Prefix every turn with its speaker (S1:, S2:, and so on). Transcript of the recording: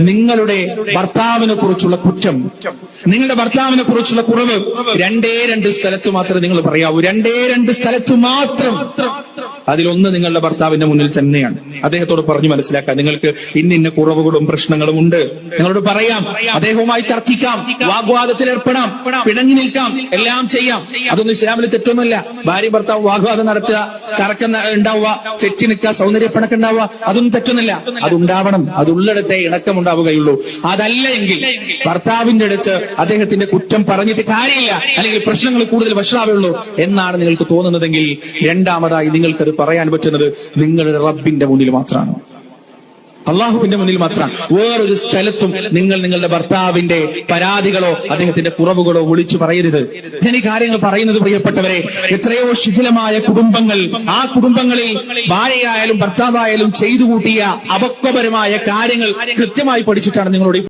S1: നിങ്ങളുടെ ഭർത്താവിനെ കുറിച്ചുള്ള കുറ്റം, നിങ്ങളുടെ ഭർത്താവിനെ കുറിച്ചുള്ള കുറവ് രണ്ടേ രണ്ട് സ്ഥലത്ത് മാത്രമേ നിങ്ങൾ പറയാവൂ. രണ്ടേ രണ്ട് സ്ഥലത്ത് മാത്രം. അതിലൊന്ന് നിങ്ങളുടെ ഭർത്താവിന്റെ മുന്നിൽ തന്നെയാണ്. അദ്ദേഹത്തോട് പറഞ്ഞു മനസ്സിലാക്കാം, നിങ്ങൾക്ക് ഇന്ന കുറവുകളും പ്രശ്നങ്ങളും ഉണ്ട്, നിങ്ങളോട് പറയാം, അദ്ദേഹവുമായി തർക്കിക്കാം, വാഗ്വാദത്തിൽ ഏർപ്പെടാം, പിണങ്ങി നിൽക്കാം, എല്ലാം ചെയ്യാം. അതൊന്നും ഇസ്ലാമിൽ തെറ്റൊന്നുമില്ല. ഭാര്യ ഭർത്താവ് വാഗ്വാദം നടത്തുക, തർക്കം ഉണ്ടാവുക, തെറ്റി നിൽക്കുക, സൗന്ദര്യപ്പിണക്കം ഉണ്ടാവുക, അതൊന്നും തെറ്റൊന്നുമില്ല. അതുണ്ടാവണം, അതുള്ളിടത്തെ ഇണക്കം ഉണ്ടാവുകയുള്ളൂ. അതല്ല എങ്കിൽ ഭർത്താവിന്റെ അടുത്ത് അദ്ദേഹത്തിന്റെ കുറ്റം പറഞ്ഞിട്ട് കാര്യമില്ല, അല്ലെങ്കിൽ പ്രശ്നങ്ങൾ കൂടുതൽ വഷളാവുള്ളൂ എന്നാണ് നിങ്ങൾക്ക് തോന്നുന്നതെങ്കിൽ, രണ്ടാമതായി നിങ്ങൾക്കത് പറയാൻ പറ്റുന്നത് നിങ്ങളുടെ റബ്ബിന്റെ മുന്നിൽ മാത്രമാണ്, അള്ളാഹുവിന്റെ മുന്നിൽ മാത്രമാണ്. വേറൊരു സ്ഥലത്തും നിങ്ങൾ നിങ്ങളുടെ ഭർത്താവിന്റെ പരാതികളോ അദ്ദേഹത്തിന്റെ കുറവുകളോ വിളിച്ചു പറയരുത്. ഈ കാര്യങ്ങൾ പറയുന്നത്, പ്രിയപ്പെട്ടവരെ, എത്രയോ ശിഥിലമായ കുടുംബങ്ങൾ, ആ കുടുംബങ്ങളിൽ ഭാര്യയായാലും ഭർത്താവായാലും ചെയ്തു കൂട്ടിയ അപക്വപരമായ കാര്യങ്ങൾ കൃത്യമായി പഠിച്ചിട്ടാണ് നിങ്ങളോട്